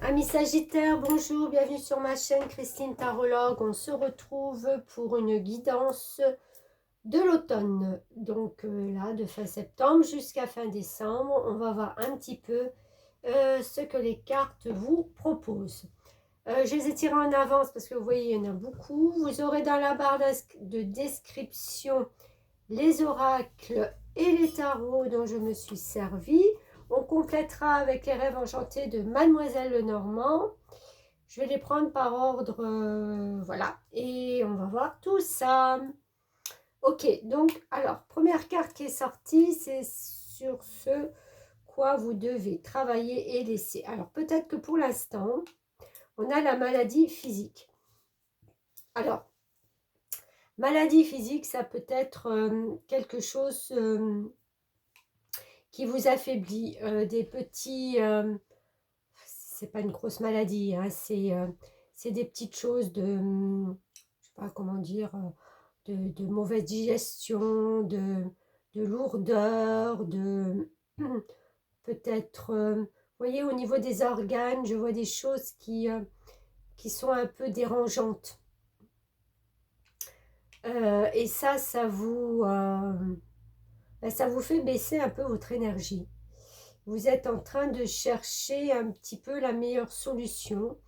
Amis Sagittaires, bonjour, bienvenue sur ma chaîne Christine Tarologue. On se retrouve pour une guidance de l'automne. Donc là, de fin septembre jusqu'à fin décembre, on va voir un petit peu ce que les cartes vous proposent. Je les ai tirés en avance parce que vous voyez, il y en a beaucoup. Vous aurez dans la barre de description les oracles et les tarots dont je me suis servie. On complétera avec les rêves enchantés de Mademoiselle Lenormand. Je vais les prendre par ordre, voilà, et on va voir tout ça. Ok, donc, alors, première carte qui est sortie, c'est sur ce quoi vous devez travailler et laisser. Alors, peut-être que pour l'instant, on a la maladie physique. Alors, maladie physique, ça peut être quelque chose qui vous affaiblit, des petits... c'est pas une grosse maladie, hein, c'est des petites choses de, je sais pas comment dire, de mauvaise digestion, de lourdeur, de peut-être, vous voyez, au niveau des organes, je vois des choses qui sont un peu dérangeantes. Et ça vous fait baisser un peu votre énergie. Vous êtes en train de chercher un petit peu la meilleure solution.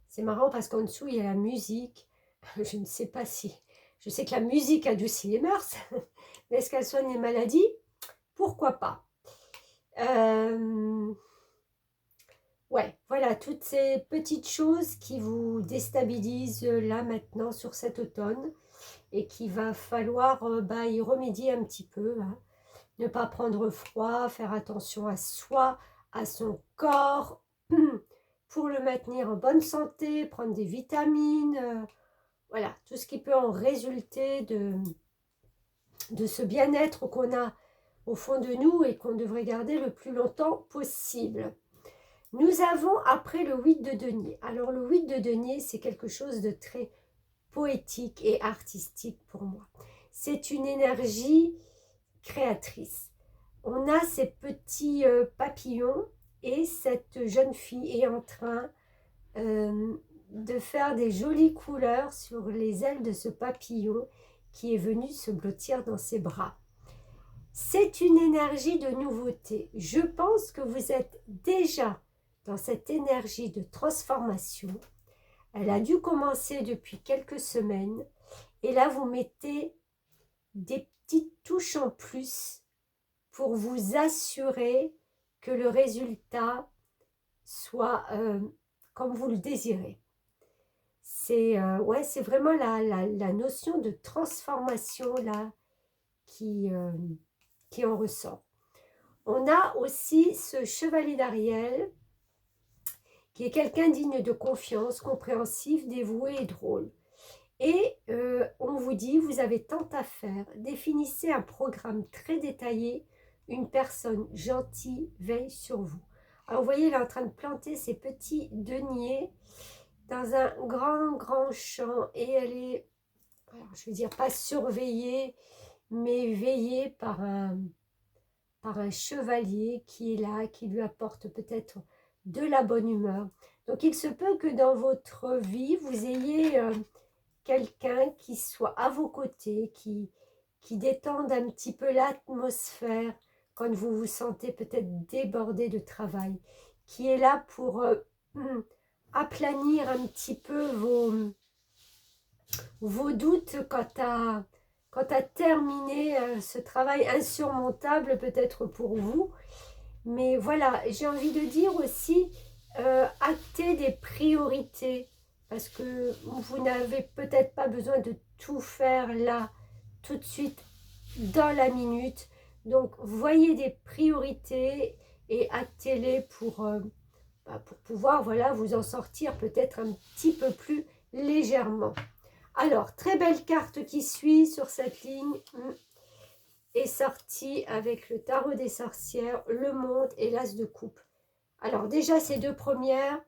C'est marrant parce qu'en dessous, il y a la musique. Je ne sais pas si... Je sais que la musique adoucit les mœurs, mais est-ce qu'elle soigne les maladies? Pourquoi pas? Ouais, voilà, toutes ces petites choses qui vous déstabilisent là maintenant sur cet automne et qu'il va falloir y remédier un petit peu, hein. Ne pas prendre froid, faire attention à soi, à son corps, pour le maintenir en bonne santé, prendre des vitamines, voilà, tout ce qui peut en résulter de ce bien-être qu'on a au fond de nous et qu'on devrait garder le plus longtemps possible. Nous avons après le 8 de denier. Alors le 8 de denier, c'est quelque chose de très poétique et artistique pour moi. C'est une énergie créatrice. On a ces petits papillons et cette jeune fille est en train de faire des jolies couleurs sur les ailes de ce papillon qui est venu se blottir dans ses bras. C'est une énergie de nouveauté. Je pense que vous êtes déjà dans cette énergie de transformation. Elle a dû commencer depuis quelques semaines et là vous mettez des petites touches en plus pour vous assurer que le résultat soit comme vous le désirez. C'est ouais, c'est vraiment la notion de transformation là qui en ressort. On a aussi ce chevalier d'Ariel qui est quelqu'un digne de confiance, compréhensif, dévoué et drôle. Et on vous dit, vous avez tant à faire, définissez un programme très détaillé, une personne gentille veille sur vous. Alors vous voyez, elle est en train de planter ses petits deniers dans un grand champ et elle est, alors, je veux dire, pas surveillée, mais veillée par un chevalier qui est là, qui lui apporte peut-être de la bonne humeur. Donc il se peut que dans votre vie, vous ayez quelqu'un qui soit à vos côtés, qui détende un petit peu l'atmosphère quand vous vous sentez peut-être débordé de travail, qui est là pour aplanir un petit peu vos doutes quant à terminer ce travail insurmontable peut-être pour vous. Mais voilà, j'ai envie de dire aussi, acter des priorités, parce que vous n'avez peut-être pas besoin de tout faire là, tout de suite, dans la minute. Donc, voyez des priorités et actez-les pour pouvoir voilà, vous en sortir peut-être un petit peu plus légèrement. Alors, très belle carte qui suit sur cette ligne est sortie avec le tarot des sorcières, le monde et l'as de coupe. Alors déjà, ces deux premières,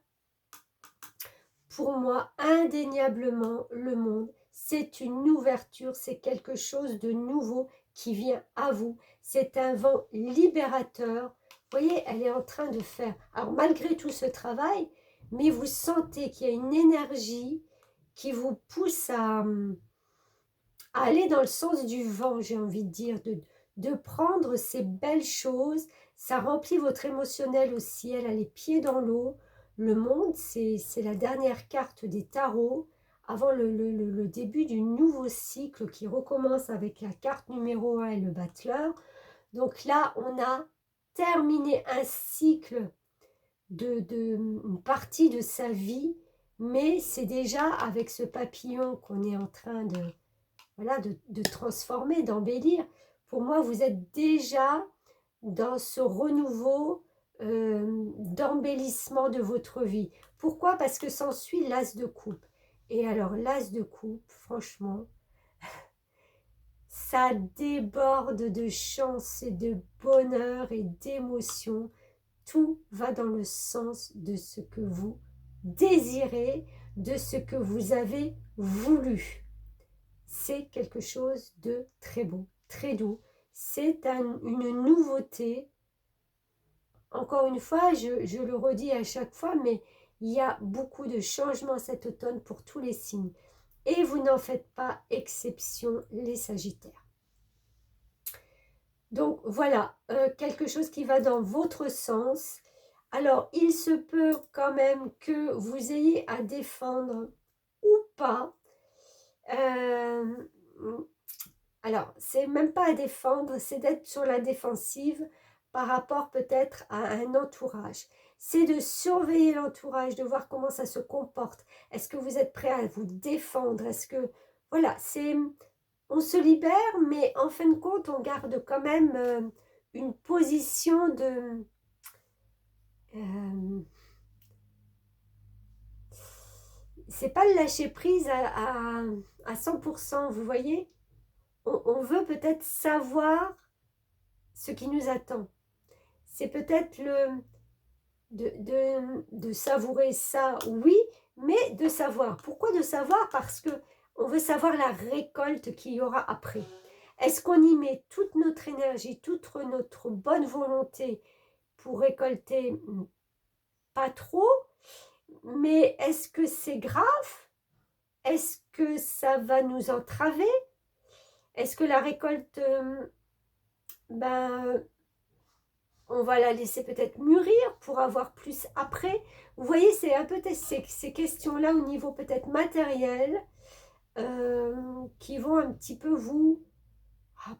pour moi, indéniablement, le monde, c'est une ouverture, c'est quelque chose de nouveau qui vient à vous. C'est un vent libérateur. Vous voyez, elle est en train de faire, alors malgré tout ce travail, mais vous sentez qu'il y a une énergie qui vous pousse à aller dans le sens du vent, j'ai envie de dire, de prendre ces belles choses. Ça remplit votre émotionnel aussi, elle a les pieds dans l'eau. Le monde, c'est la dernière carte des tarots, avant le début du nouveau cycle qui recommence avec la carte numéro 1 et le battleur. Donc là, on a terminé un cycle une partie de sa vie, mais c'est déjà avec ce papillon qu'on est en train voilà, de transformer, d'embellir. Pour moi, vous êtes déjà dans ce renouveau d'embellissement de votre vie. Pourquoi? Parce que s'ensuit l'as de coupe. Et alors, l'as de coupe, franchement, ça déborde de chance et de bonheur et d'émotion. Tout va dans le sens de ce que vous désirez, de ce que vous avez voulu. C'est quelque chose de très beau, très doux. C'est une nouveauté. Encore une fois, je le redis à chaque fois, mais il y a beaucoup de changements cet automne pour tous les signes. Et vous n'en faites pas exception, les Sagittaires. Donc voilà, quelque chose qui va dans votre sens. Alors, il se peut quand même que vous ayez à défendre ou pas. Alors, c'est même pas à défendre, c'est d'être sur la défensive par rapport peut-être à un entourage. C'est de surveiller l'entourage, de voir comment ça se comporte. Est-ce que vous êtes prêt à vous défendre? Est-ce que... Voilà, c'est... On se libère, mais en fin de compte, on garde quand même une position de... c'est pas le lâcher prise à 100%, vous voyez? On veut peut-être savoir ce qui nous attend. C'est peut-être de savourer ça, oui, mais de savoir. Pourquoi de savoir? Parce que on veut savoir la récolte qu'il y aura après. Est-ce qu'on y met toute notre énergie, toute notre bonne volonté pour récolter? Pas trop, mais est-ce que c'est grave? Est-ce que ça va nous entraver? Est-ce que la récolte, on va la laisser peut-être mûrir pour avoir plus après? Vous voyez, c'est un peu ces questions-là au niveau peut-être matériel qui vont un petit peu vous,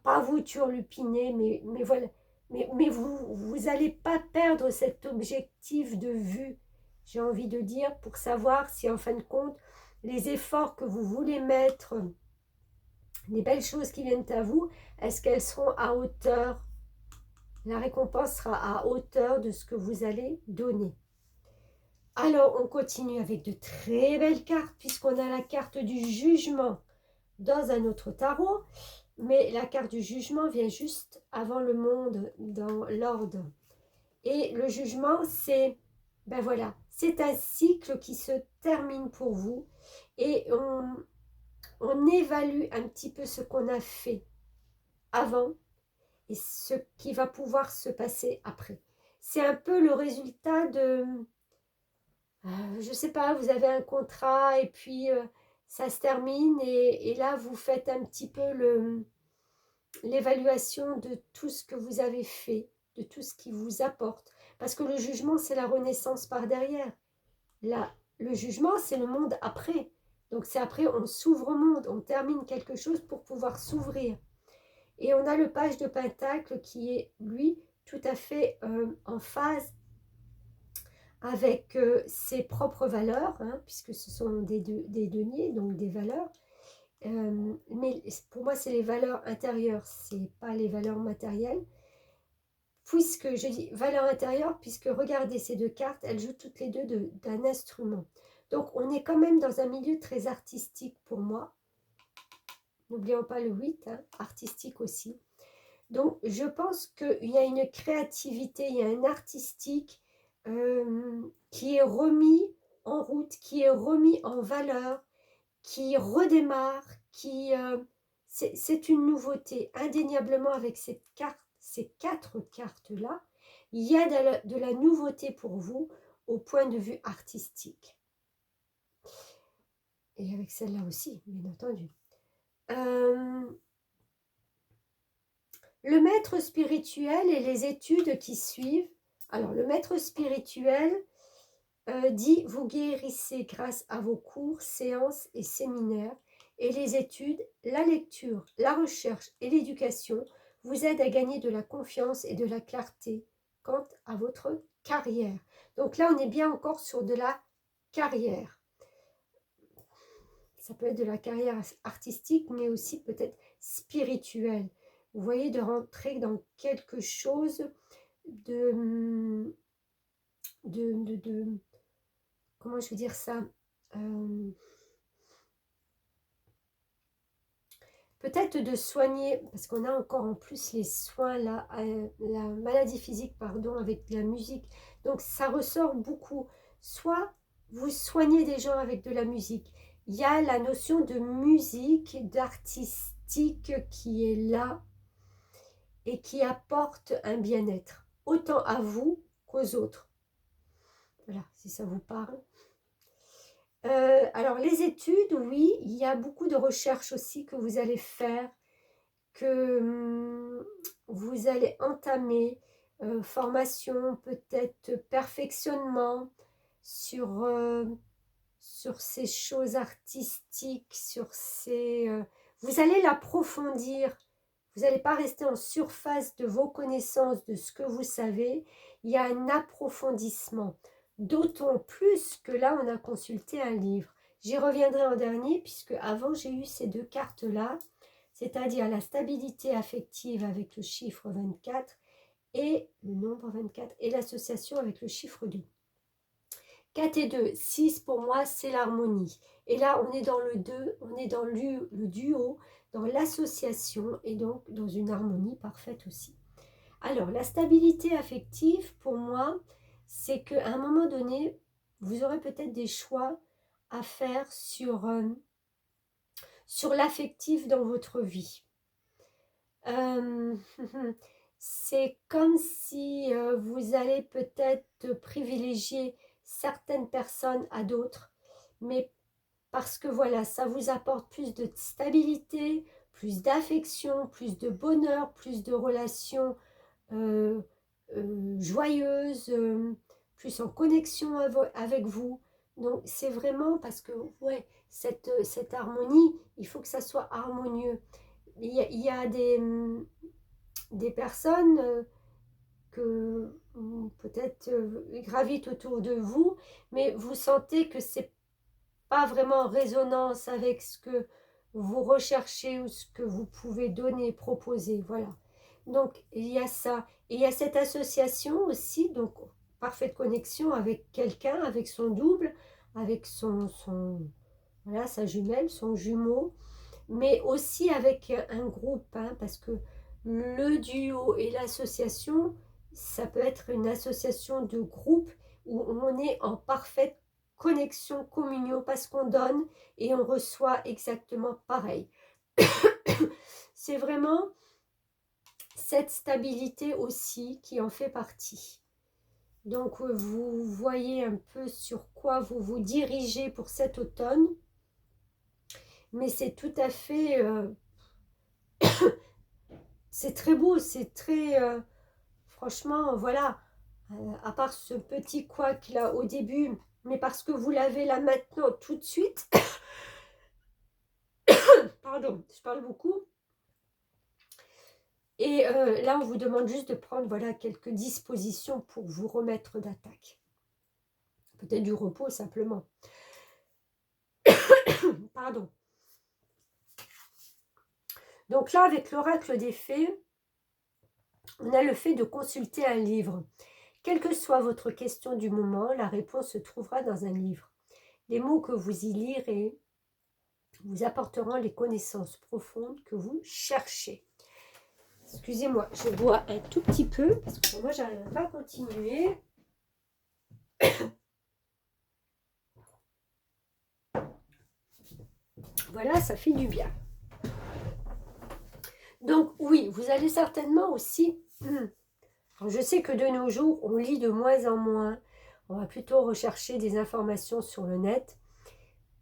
pas vous turlupiner, mais voilà. Mais vous n'allez pas perdre cet objectif de vue, j'ai envie de dire, pour savoir si en fin de compte, les efforts que vous voulez mettre, les belles choses qui viennent à vous, est-ce qu'elles seront à hauteur? La récompense sera à hauteur de ce que vous allez donner. Alors, on continue avec de très belles cartes, puisqu'on a la carte du jugement dans un autre tarot. Mais la carte du jugement vient juste avant le monde dans l'ordre. Et le jugement, c'est, ben voilà, c'est un cycle qui se termine pour vous. Et on évalue un petit peu ce qu'on a fait avant et ce qui va pouvoir se passer après. C'est un peu le résultat de, je sais pas, vous avez un contrat et puis ça se termine et là vous faites un petit peu l'évaluation de tout ce que vous avez fait, de tout ce qui vous apporte. Parce que le jugement, c'est la renaissance par derrière. Là, le jugement, c'est le monde après. Donc c'est après, on s'ouvre au monde, on termine quelque chose pour pouvoir s'ouvrir. Et on a le page de Pentacle qui est, lui, tout à fait en phase avec ses propres valeurs, hein, puisque ce sont des deniers, donc des valeurs. Mais pour moi, c'est les valeurs intérieures, c'est pas les valeurs matérielles. Puisque je dis valeurs intérieures, puisque regardez ces deux cartes, elles jouent toutes les deux d'un instrument. Donc, on est quand même dans un milieu très artistique pour moi. N'oublions pas le 8, hein, artistique aussi. Donc, je pense qu'il y a une créativité, il y a un artistique qui est remis en route, qui est remis en valeur, qui redémarre, c'est une nouveauté. Indéniablement, avec cette carte, ces quatre cartes-là, il y a de la nouveauté pour vous au point de vue artistique. Et avec celle-là aussi, bien entendu. Le maître spirituel et les études qui suivent. Alors, le maître spirituel dit « Vous guérissez grâce à vos cours, séances et séminaires. Et les études, la lecture, la recherche et l'éducation vous aident à gagner de la confiance et de la clarté quant à votre carrière. » Donc là, on est bien encore sur de la carrière. Ça peut être de la carrière artistique, mais aussi peut-être spirituelle. Vous voyez, de rentrer dans quelque chose de comment je vais dire ça, peut-être de soigner, parce qu'on a encore en plus les soins, la maladie physique, pardon, avec la musique. Donc ça ressort beaucoup. Soit vous soignez des gens avec de la musique. Il y a la notion de musique, d'artistique qui est là et qui apporte un bien-être, autant à vous qu'aux autres. Voilà, si ça vous parle. Alors, les études, oui, il y a beaucoup de recherches aussi que vous allez faire, que vous allez entamer, formation, peut-être perfectionnement sur ces choses artistiques, sur ces... vous allez l'approfondir. Vous n'allez pas rester en surface de vos connaissances, de ce que vous savez. Il y a un approfondissement. D'autant plus que là, on a consulté un livre. J'y reviendrai en dernier, puisque avant, j'ai eu ces deux cartes-là, c'est-à-dire la stabilité affective avec le chiffre 24 et le nombre 24 et l'association avec le chiffre 2. 4 et 2, 6 pour moi, c'est l'harmonie. Et là, on est dans le 2, on est dans le duo, dans l'association et donc dans une harmonie parfaite aussi. Alors, la stabilité affective, pour moi, c'est qu'à un moment donné, vous aurez peut-être des choix à faire sur l'affectif dans votre vie. C'est comme si vous allez peut-être privilégier certaines personnes à d'autres, mais parce que voilà, ça vous apporte plus de stabilité, plus d'affection, plus de bonheur, plus de relations joyeuses, plus en connexion avec vous. Donc c'est vraiment parce que ouais, cette harmonie, il faut que ça soit harmonieux. Il y a des personnes que peut-être gravitent autour de vous, mais vous sentez que c'est pas vraiment en résonance avec ce que vous recherchez ou ce que vous pouvez donner, proposer, voilà. Donc il y a ça, et il y a cette association aussi, donc parfaite connexion avec quelqu'un, avec son double, avec voilà, sa jumelle, son jumeau, mais aussi avec un groupe, hein, parce que le duo et l'association, ça peut être une association de groupe où on est en parfaite connexion, communion, parce qu'on donne et on reçoit exactement pareil. C'est vraiment cette stabilité aussi qui en fait partie. Donc vous voyez un peu sur quoi vous vous dirigez pour cet automne, mais c'est tout à fait... c'est très beau, c'est très... franchement, voilà, à part ce petit couac là au début, mais parce que vous l'avez là maintenant tout de suite. Pardon, je parle beaucoup. Et là, on vous demande juste de prendre voilà, quelques dispositions pour vous remettre d'attaque. Peut-être du repos simplement. Pardon. Donc là, avec l'oracle des fées, on a le fait de consulter un livre. Quelle que soit votre question du moment, la réponse se trouvera dans un livre. Les mots que vous y lirez vous apporteront les connaissances profondes que vous cherchez. Excusez-moi, je bois un tout petit peu parce que moi, j'arrive pas à continuer. Voilà, ça fait du bien. Donc oui, vous allez certainement aussi... Alors, je sais que de nos jours, on lit de moins en moins. On va plutôt rechercher des informations sur le net.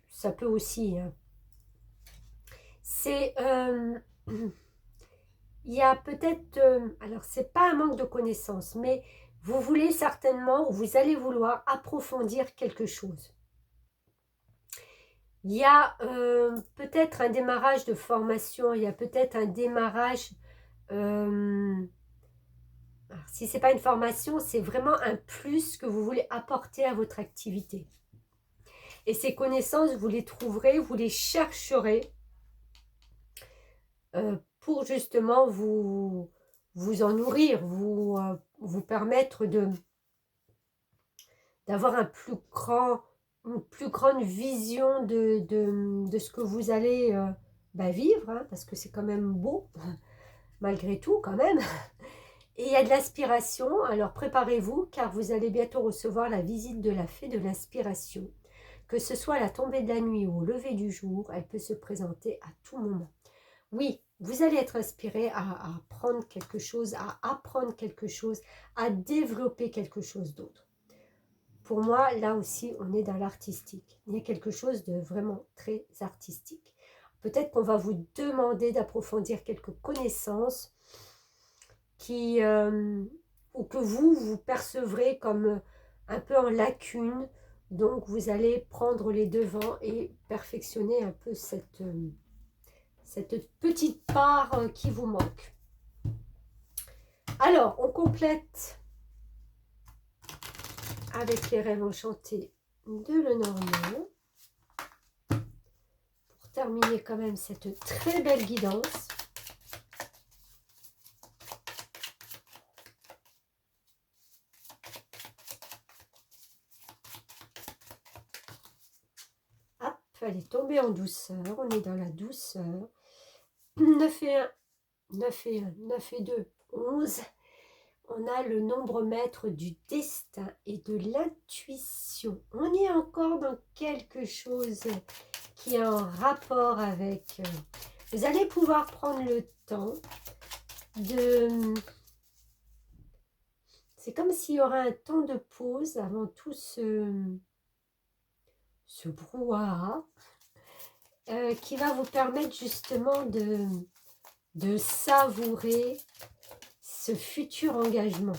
Ça peut aussi. Hein. C'est... il y a peut-être... alors, c'est pas un manque de connaissances, mais vous voulez certainement, ou vous allez vouloir approfondir quelque chose. Il y a peut-être un démarrage de formation, il y a peut-être un démarrage... si ce n'est pas une formation, c'est vraiment un plus que vous voulez apporter à votre activité. Et ces connaissances, vous les trouverez, vous les chercherez pour justement vous en nourrir, vous permettre d'avoir une plus grande vision de ce que vous allez vivre, hein, parce que c'est quand même beau, malgré tout quand même. Et il y a de l'aspiration, alors préparez-vous car vous allez bientôt recevoir la visite de la fée de l'inspiration. Que ce soit à la tombée de la nuit ou au lever du jour, elle peut se présenter à tout moment. Oui, vous allez être inspiré à apprendre quelque chose, à apprendre quelque chose, à développer quelque chose d'autre. Pour moi, là aussi, on est dans l'artistique. Il y a quelque chose de vraiment très artistique. Peut-être qu'on va vous demander d'approfondir quelques connaissances ou que vous percevrez comme un peu en lacune. Donc, vous allez prendre les devants et perfectionner un peu cette petite part qui vous manque. Alors, on complète avec les rêves enchantés de Lenormand pour terminer quand même cette très belle guidance. Hop, elle est tombée en douceur, on est dans la douceur. 9 et 1, 9 et 1, 9 et 2, 11. On a le nombre maître du destin et de l'intuition. On est encore dans quelque chose qui est en rapport avec... vous allez pouvoir prendre le temps de... C'est comme s'il y aurait un temps de pause avant tout ce brouhaha qui va vous permettre justement de savourer ce futur engagement,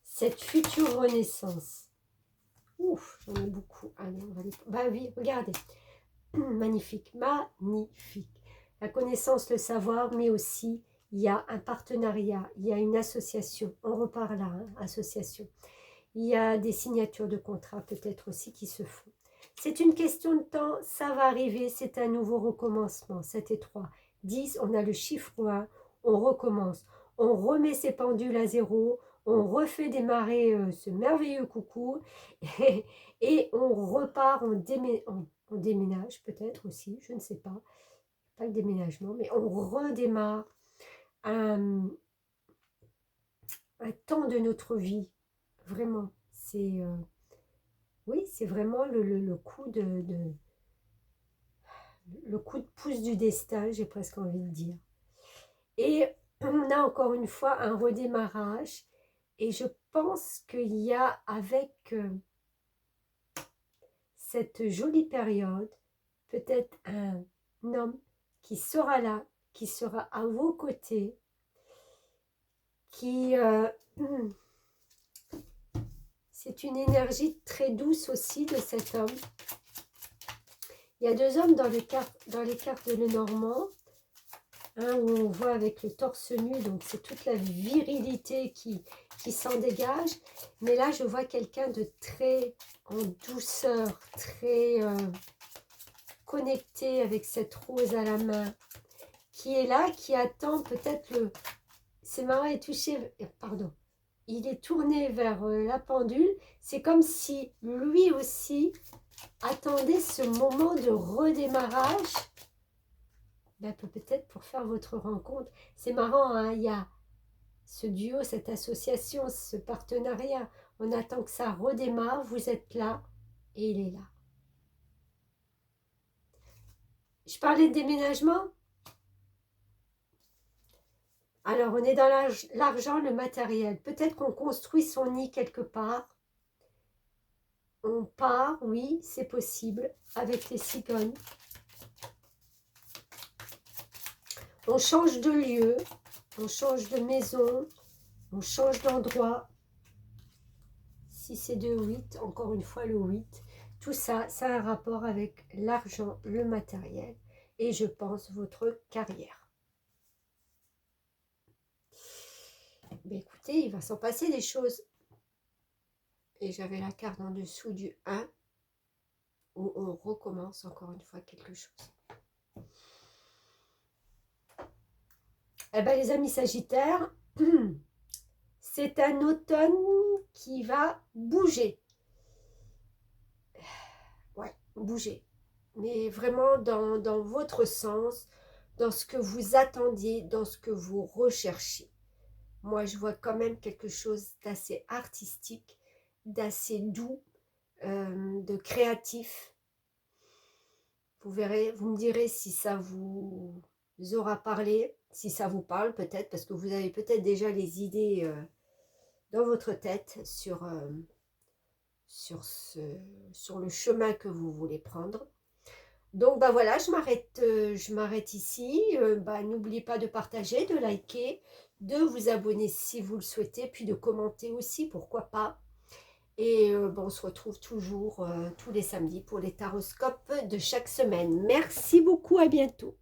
cette future renaissance. Ouf, j'en ai beaucoup. Allez, on va les... Bah oui, regardez. Magnifique, magnifique. La connaissance, le savoir, mais aussi, il y a un partenariat, il y a une association. On repart là, hein, association. Il y a des signatures de contrats peut-être aussi qui se font. C'est une question de temps, ça va arriver, c'est un nouveau recommencement. 7 et 3. 10, on a le chiffre 1, on recommence. On remet ses pendules à zéro, on refait démarrer ce merveilleux coucou et on repart, on déménage peut-être aussi, je ne sais pas. Pas le déménagement, mais on redémarre un temps de notre vie. Vraiment, c'est... oui, c'est vraiment le coup le coup de pouce du destin, j'ai presque envie de dire. Et on a encore une fois un redémarrage. Et je pense qu'il y a avec cette jolie période, peut-être un homme qui sera là, qui sera à vos côtés, qui... c'est une énergie très douce aussi de cet homme. Il y a deux hommes dans les cartes de Lenormand, hein, où on voit avec le torse nu, donc c'est toute la virilité qui s'en dégage. Mais là, je vois quelqu'un de très en douceur, très connecté avec cette rose à la main, qui est là, qui attend peut-être le... C'est marrant, il est touché, pardon, il est tourné vers la pendule. C'est comme si lui aussi attendez ce moment de redémarrage, peut-être pour faire votre rencontre. C'est marrant, hein, il y a ce duo, cette association, ce partenariat. On attend que ça redémarre, vous êtes là et il est là. Je parlais de déménagement. Alors, on est dans l'argent, le matériel. Peut-être qu'on construit son nid quelque part. On part, oui, c'est possible, avec les cigognes. On change de lieu, on change de maison, on change d'endroit. Si c'est de 8, encore une fois le 8. Tout ça, ça a un rapport avec l'argent, le matériel et je pense votre carrière. Mais écoutez, il va s'en passer des choses. Et j'avais la carte en dessous du 1 où on recommence encore une fois quelque chose. Eh bien les amis Sagittaires, c'est un automne qui va bouger. Ouais, bouger. Mais vraiment dans votre sens, dans ce que vous attendiez, dans ce que vous recherchiez. Moi, je vois quand même quelque chose d'assez artistique, d'assez doux, de créatif. Vous verrez, vous me direz si ça vous aura parlé, si ça vous parle peut-être, parce que vous avez peut-être déjà les idées dans votre tête sur le chemin que vous voulez prendre. Donc bah voilà, je m'arrête ici. N'oubliez pas de partager, de liker, de vous abonner si vous le souhaitez, puis de commenter aussi, pourquoi pas. Et on se retrouve toujours tous les samedis pour les taroscopes de chaque semaine. Merci beaucoup, à bientôt.